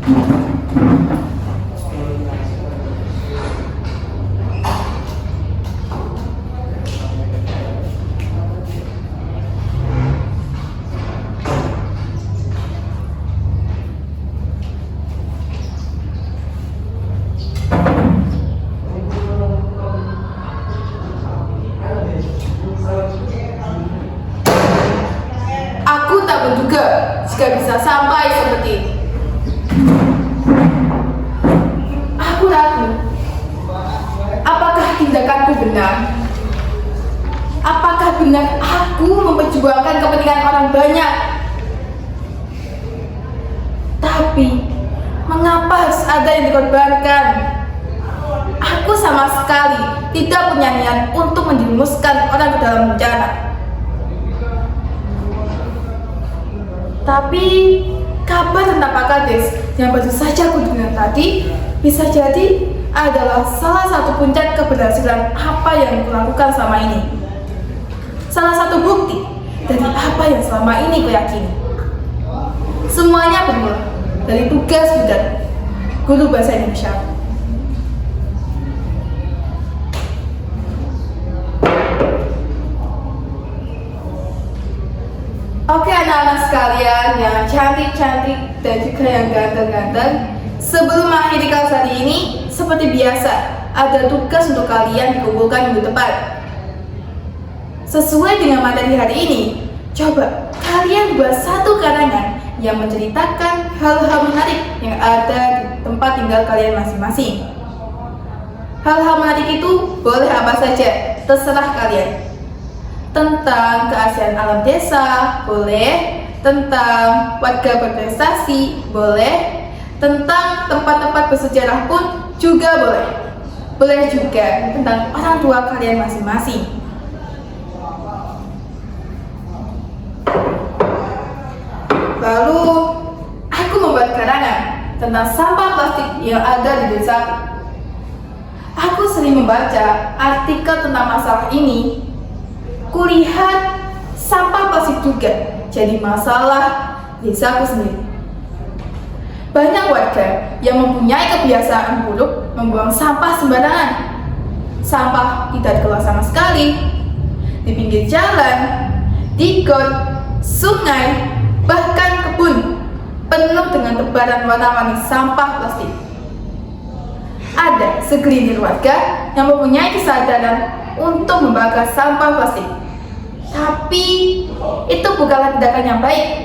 Aku tak menduga jika bisa sampai seperti ini. Aku ragu, apakah tindakanku benar? Apakah benar aku memperjuangkan kepentingan orang banyak? Tapi, mengapa harus ada yang dikorbankan? Aku sama sekali tidak punya niat untuk menjerumuskan orang ke dalam bencana. Tapi, kabar tentang Pak Kades yang baru saja aku dengar tadi bisa jadi adalah salah satu puncak keberhasilan apa yang kulakukan selama ini. Salah satu bukti dari apa yang selama ini kuyakini. Semuanya bermula dari tugas budak guru bahasa Indonesia. Oke anak-anak sekalian yang cantik-cantik dan juga yang ganteng-ganteng, sebelum mengakhiri kelas hari ini, seperti biasa, ada tugas untuk kalian dikumpulkan minggu depan. Sesuai dengan materi hari ini, coba kalian buat satu karangan yang menceritakan hal-hal menarik yang ada di tempat tinggal kalian masing-masing. Hal-hal menarik itu boleh apa saja, terserah kalian. Tentang keaslian alam desa, boleh. Tentang warga berprestasi, boleh. Tentang tempat-tempat bersejarah pun juga boleh. Boleh juga tentang orang tua kalian masing-masing. Lalu, aku membuat karangan tentang sampah plastik yang ada di desa. Aku sering membaca artikel tentang masalah ini. Kulihat sampah plastik juga jadi masalah desaku sendiri. Banyak warga yang mempunyai kebiasaan buruk membuang sampah sembarangan. Sampah tidak dikelola sama sekali. Di pinggir jalan, di got, sungai, bahkan kebun penuh dengan tebaran warna-warni sampah plastik. Ada segelintir warga yang mempunyai kesadaran untuk membakar sampah plastik. Tapi itu bukanlah tindakan yang baik.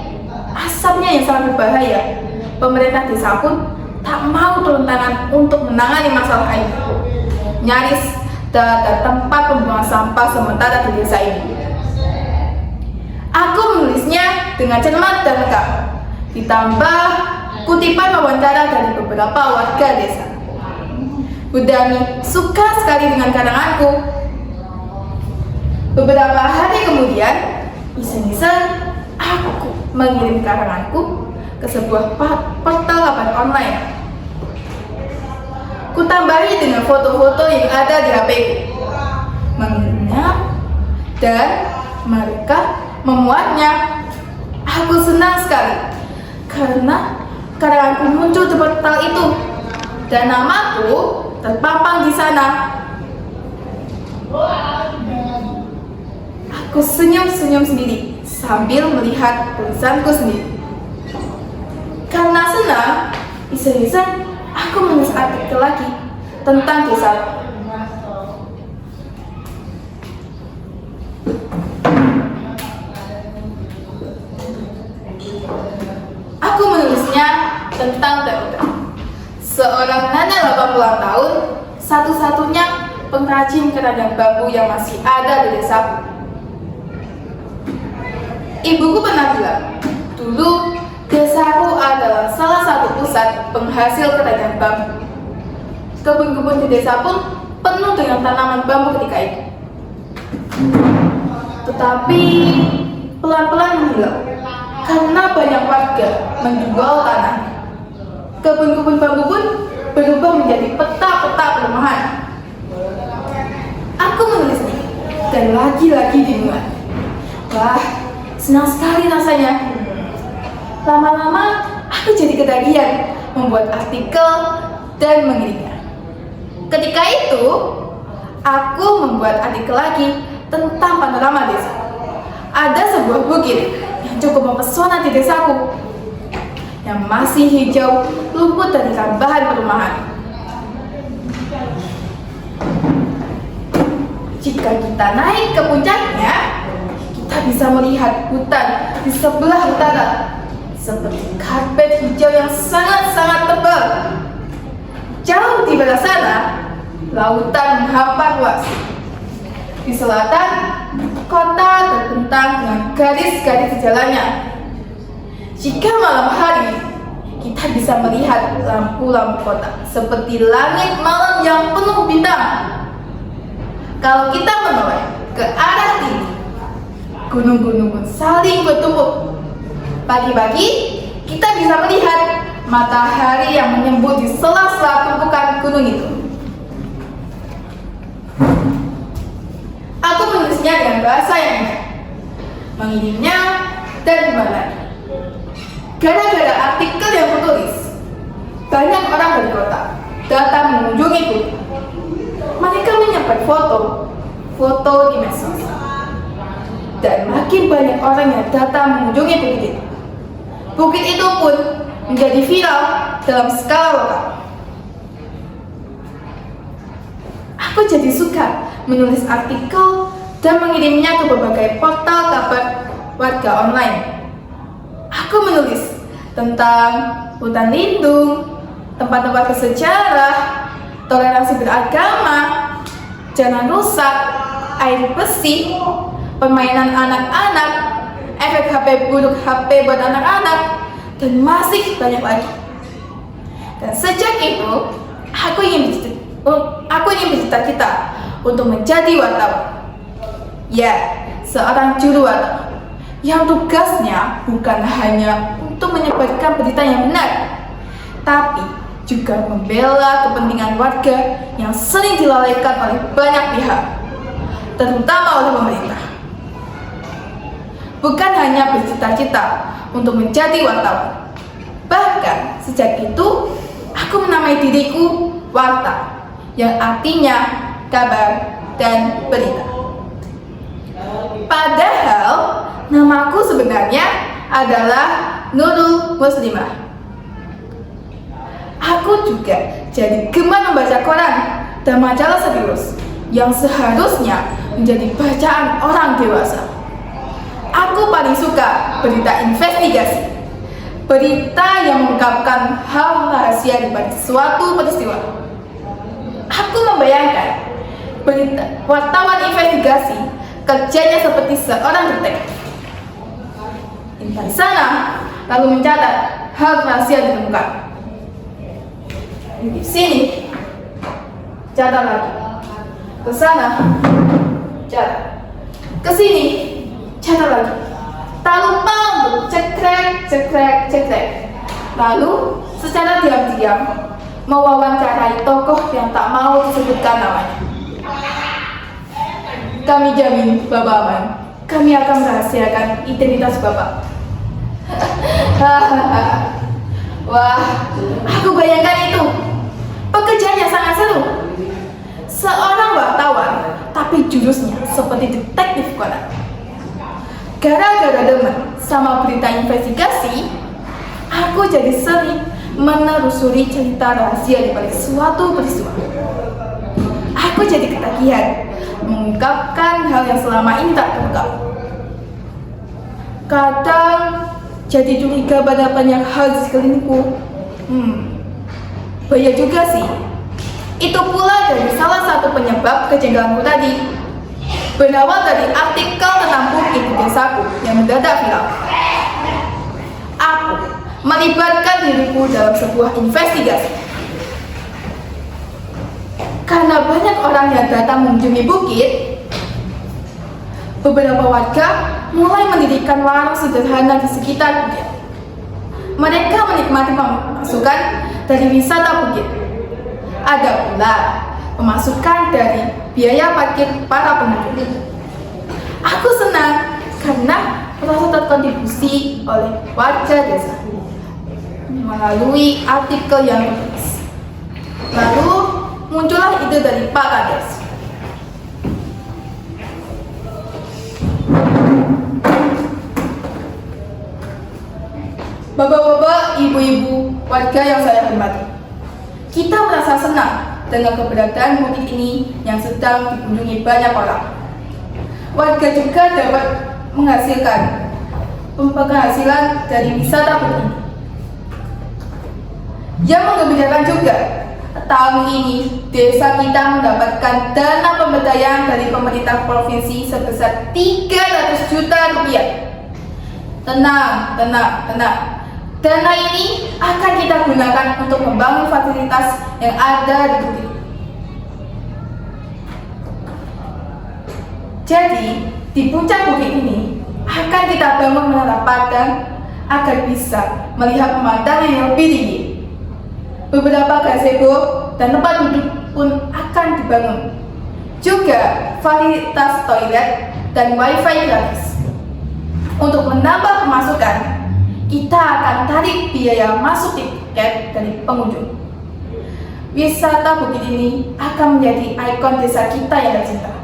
Asapnya yang sangat berbahaya. Pemerintah desa pun tak mau turun tangan untuk menangani masalah ini. Nyaris tak ada tempat pembuangan sampah sementara di desa ini. Aku menulisnya dengan cermat dan lengkap, ditambah kutipan wawancara dari beberapa warga desa. Budani suka sekali dengan karanganku. Beberapa hari kemudian, iseng-iseng aku mengirim karanganku ke sebuah portal kabar online. Kutambahi dengan foto-foto yang ada di HP-ku. Mengirimnya dan mereka memuatnya. Aku senang sekali karena karanganku muncul di portal itu dan namaku terpampang di sana. Aku senyum-senyum sendiri sambil melihat tulisanku sendiri. Karena senang, iseng-iseng aku menulis artikel lagi tentang desa. Aku menulisnya tentang Teuda, seorang nenek 80 tahun, satu-satunya pengrajin keranjang bambu yang masih ada di desaku. Ibuku pernah bilang, dulu desaku adalah salah satu pusat penghasil keranjang bambu. Kebun-kebun di desa pun penuh dengan tanaman bambu ketika itu. Tetapi pelan-pelan menghilang karena banyak warga menjual tanah. Kebun-kebun bambu pun berubah menjadi peta-peta perumahan. Aku menulisnya dan lagi-lagi dimuat. Wah, senang sekali rasanya. Lama-lama Aku jadi ketagihan membuat artikel dan mengirimnya. Ketika itu, aku membuat artikel lagi tentang panorama desa. Ada sebuah bukit yang cukup mempesona di desaku, yang masih hijau, luput dari tambahan perumahan. Jika kita naik ke puncaknya, kita bisa melihat hutan di sebelah utara, seperti karpet hijau yang sangat-sangat tebal. Jauh di belah sana, lautan menghampar luas. Di selatan, kota terbentang dengan garis-garis jalannya. Jika malam hari, kita bisa melihat lampu-lampu kota seperti langit malam yang penuh bintang. Kalau kita menoleh ke arah timur, gunung-gunung pun saling bertumpuk. Pagi-pagi, kita bisa melihat matahari yang menyembul di sela-sela tumpukan gunung itu. Aku menulisnya dengan bahasa yang indah, mengirimnya dan dimulai. Gara-gara artikel yang kutulis, banyak orang dari kota datang mengunjungiku. Mereka menyimpan foto di medsos, dan makin banyak orang yang datang mengunjungi bukit itu. Bukit itu pun menjadi viral dalam skala lokal. Aku jadi suka menulis artikel dan mengirimnya ke berbagai portal kabar warga online. Aku menulis tentang hutan lindung, tempat-tempat bersejarah, toleransi beragama, jalan rusak, air bersih, permainan anak-anak, efek HP buruk HP buat anak-anak, dan masih banyak lagi. Dan sejak itu, aku ingin bercita-cita untuk menjadi wartawan. Ya, seorang juru wartawan yang tugasnya bukan hanya untuk menyebarkan berita yang benar, tapi juga membela kepentingan warga yang sering dilalaikan oleh banyak pihak, terutama oleh pemerintah. Bukan hanya bercita-cita untuk menjadi wartawan, bahkan sejak itu aku menamai diriku Warta, yang artinya kabar dan berita. Padahal namaku sebenarnya adalah Nurul Muslimah. Aku juga jadi gemar membaca koran dan majalah serius yang seharusnya menjadi bacaan orang dewasa. Aku paling suka berita investigasi, berita yang mengungkapkan hal rahasia di balik suatu peristiwa. Aku membayangkan wartawan investigasi kerjanya seperti seorang detektif. Di sana lalu mencatat hal rahasia ditemukan. Di sini catat lagi. Ke sana catat. Ke sini catat lagi. Tak lupa untuk cekrek. Lalu secara diam-diam mewawancarai tokoh yang tak mau disebutkan namanya. Kami jamin, Bapak Aman, kami akan merahasiakan identitas Bapak. Wah, aku bayangkan itu. Pekerjaannya sangat seru. Seorang wartawan, tapi jurusnya seperti detektif Conan. Gara-gara demen sama berita investigasi, aku jadi sering menelusuri cerita rahasia di balik suatu peristiwa. Aku jadi ketagihan mengungkapkan hal yang selama ini tak terungkap. Kadang jadi curiga pada banyak hal di sekelilingku. Bahaya juga sih. Itu pula dari salah satu penyebab kejengkelanku tadi. Berawal dari artikel tentang bukit di desaku yang mendadak viral. Aku melibatkan diriku dalam sebuah investigasi. Karena banyak orang yang datang mengunjungi bukit, beberapa warga mulai mendirikan warung sederhana di sekitar bukit. Mereka menikmati pemasukan dari wisata bukit. Ada pula pemasukan dari biaya parkir para pengunjung. Aku senang karena merasa terkontribusi oleh warga desa. melalui artikel yang ditulis. Lalu muncullah ide dari Pak Kades. Bapak-bapak, ibu-ibu, warga yang saya hormati, kita merasa senang dengan keberadaan bukit ini yang sedang dikunjungi banyak orang. Warga juga dapat menghasilkan penghasilan dari wisata bukit ini. Yang menggembirakan juga, tahun ini desa kita mendapatkan dana pemberdayaan dari pemerintah provinsi sebesar 300 juta rupiah. Tenang. Dana ini akan kita gunakan untuk membangun fasilitas yang ada di bukit. Jadi, di puncak bukit ini akan kita bangun menara pandang agar bisa melihat pemandangan yang lebih tinggi. Beberapa gazebo dan tempat duduk pun akan dibangun. Juga fasilitas toilet dan wifi gratis. Untuk menambah pemasukan, kita akan tarik biaya masuk tiket dari pengunjung. Wisata bukit ini akan menjadi ikon desa kita yang tercinta.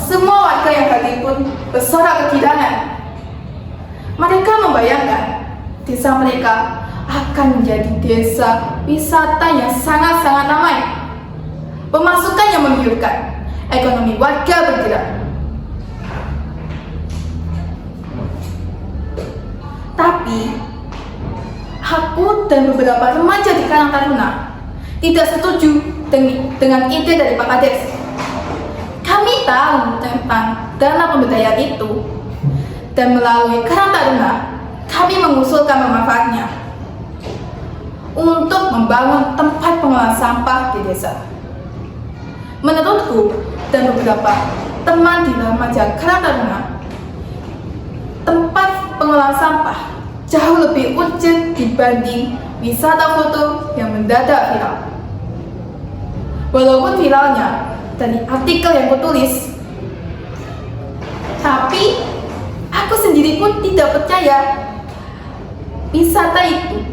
Semua warga yang hadir pun bersorak kegirangan. Mereka membayangkan desa mereka akan menjadi desa wisata yang sangat-sangat ramai. Pemasukan yang menggiurkan, ekonomi warga bergerak. Tapi, aku dan beberapa remaja di Karang Taruna tidak setuju dengan ide dari Pak Kades. Kami tahu tentang dana pemberdayaan itu, dan melalui Karang Taruna, kami mengusulkan memanfaatnya untuk membangun tempat pengolahan sampah di desa. Menurutku dan beberapa teman di remaja Karang Taruna, tempat pengolahan sampah jauh lebih urgent dibanding wisata foto yang mendadak viral. Walaupun viralnya dari artikel yang kutulis, tapi aku sendiri pun tidak percaya wisata itu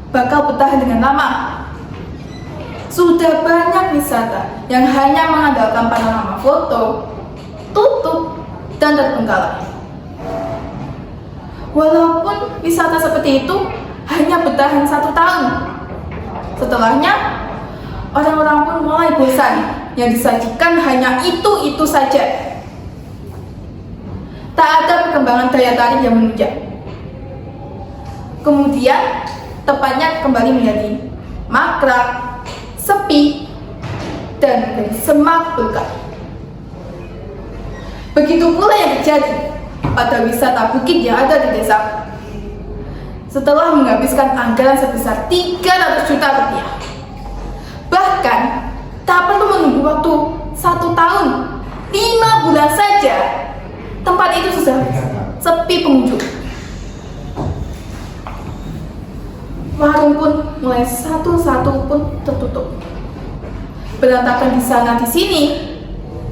bakal bertahan dengan lama. Sudah banyak wisata yang hanya mengandalkan panorama foto, tutup, dan terbengkalai. Walaupun wisata seperti itu hanya bertahan 1 tahun. Setelahnya, orang-orang pun mulai bosan. Yang disajikan hanya itu saja. Tak ada perkembangan daya tarik yang menunjang. Kemudian, tempatnya kembali menjadi mangkrak, sepi, dan menjadi semak belukar. Begitu pula yang terjadi pada wisata bukit yang ada di desa. Setelah menghabiskan anggaran sebesar 300 juta rupiah, bahkan tak perlu menunggu waktu 1 tahun, 5 bulan saja tempat itu sudah sepi pengunjung. Warung pun mulai satu-satu pun tertutup. Berantakan di sana di sini,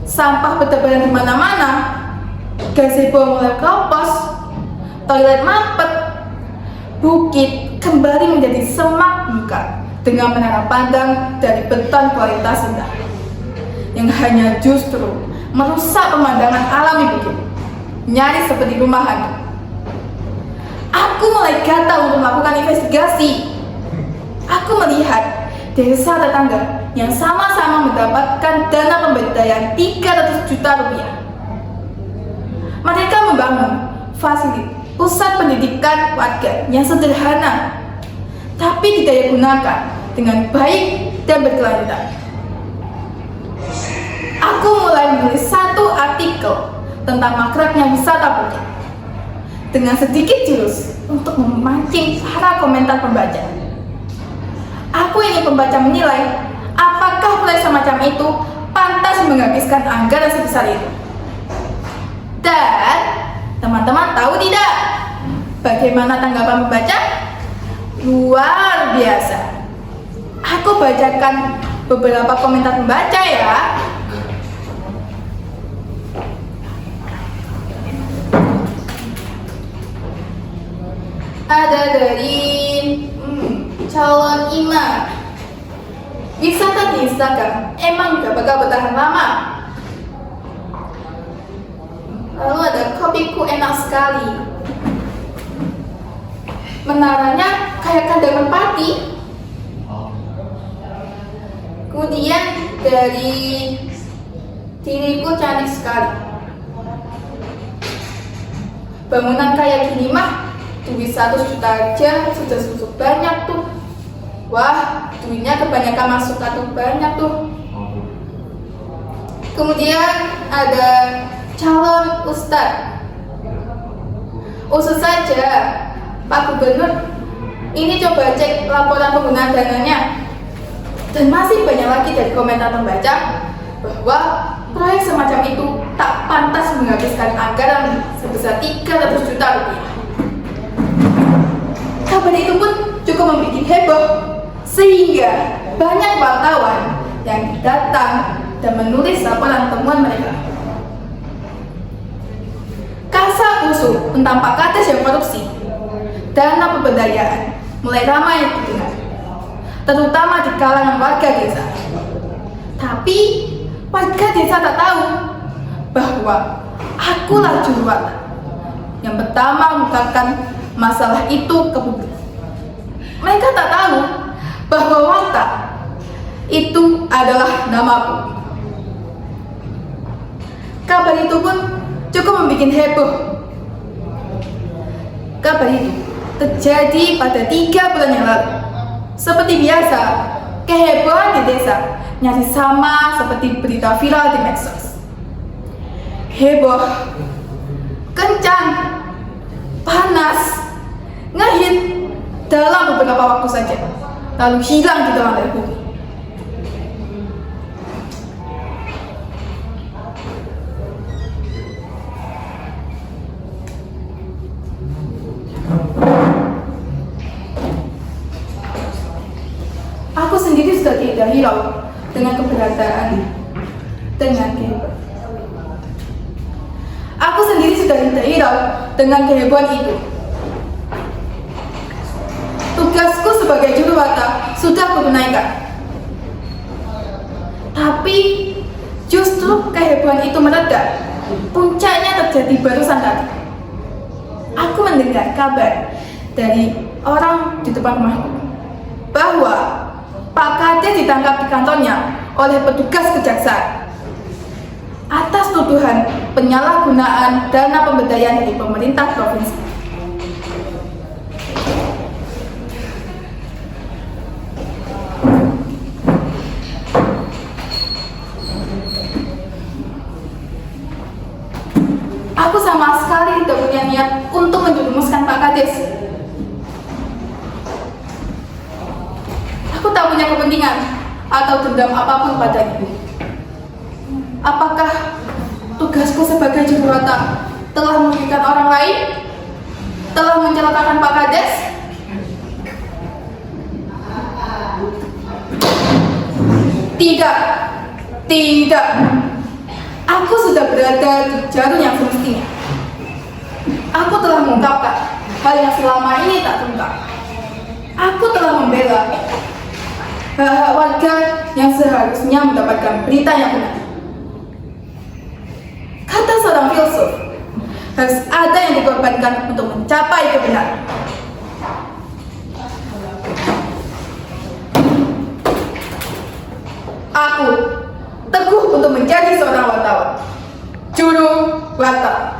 sampah bertebaran di mana-mana. Gazebo mulai keropos, toilet mampet, bukit kembali menjadi semak belukar dengan menara pandang dari beton kualitas rendah yang hanya justru merusak pemandangan alami bukit, nyaris seperti rumah hantu. Aku mulai gatal untuk melakukan investigasi. Aku melihat desa tetangga yang sama-sama mendapatkan dana pemberdayaan 300 juta rupiah. Mereka membangun fasilitas pusat pendidikan warga yang sederhana, tapi didaya gunakan dengan baik dan berkelanjutan. Aku mulai menulis 1 artikel tentang makraknya wisata bukit dengan sedikit jurus untuk memancing para komentar pembaca. Aku ingin pembaca menilai apakah proyek semacam itu pantas menghabiskan anggaran sebesar itu. Dan teman-teman tahu tidak bagaimana tanggapan pembaca? Luar biasa. Aku bacakan beberapa komentar pembaca ya. ada dari calon imam. Wisata di Instagram emang gak bakal bertahan lama. Lalu ada kopiku enak sekali. Menaranya kayak kandang merpati. Kemudian dari diriku cantik sekali. Bangunan kayak gini mah duit 100 juta aja sudah cukup banyak tuh. Wah, duitnya kebanyakan masuk kartu banyak tuh. Kemudian ada calon ustadz. Usus saja, Pak Gubernur, ini coba cek laporan penggunaan dananya. Dan masih banyak lagi dari komentar pembaca bahwa proyek semacam itu tak pantas menghabiskan anggaran sebesar 300 juta rupiah. Kabar itu pun cukup membuat heboh, sehingga banyak wartawan yang datang dan menulis laporan temuan mereka. Kasak-kusuk tentang Pak Kades yang korupsi, dana pemberdayaan mulai ramai didengar, terutama di kalangan warga desa. Tapi warga desa tak tahu bahwa akulah juruwata yang pertama mengungkapkan masalah itu ke publik. Mereka tak tahu bahwa Wata itu adalah namaku. Kabar itu pun cukup membuat heboh. Kabar itu terjadi pada 3 bulan yang lalu. Seperti biasa, kehebohan di desa nyaris sama seperti berita viral di medsos. Heboh, kencang, panas, ngehit dalam beberapa waktu saja, lalu hilang di dalam air bumi. Aku sendiri sudah tidak hirau dengan keberadaan dengan kehebohan. Aku sendiri sudah tidak hirau dengan kehebohan itu. Tugasku sebagai juruwata sudah kutunaikan. Tapi justru kehebohan itu mereda. Puncaknya terjadi barusan tadi. Aku mendengar kabar dari orang di depan rumahku bahwa Pak Kades ditangkap di kantornya oleh petugas kejaksaan atas tuduhan penyalahgunaan dana pemberdayaan dari pemerintah provinsi. Aku sama sekali tidak punya niat untuk menjerumuskan Pak Kades. Aku tak punya kepentingan atau dendam apapun padanya. Apakah tugasku sebagai juruwata telah merugikan orang lain? Telah mencelakakan Pak Kades? Tidak. Tidak. Aku sudah berada di jalur yang semestinya. Aku telah mengungkapkan hal yang selama ini tak terungkap. Aku telah membela hak-hak warga yang seharusnya mendapatkan berita yang benar. Kata seorang filsuf, harus ada yang dikorbankan untuk mencapai kebenaran. Aku teguh untuk menjadi seorang wartawan, juru wata.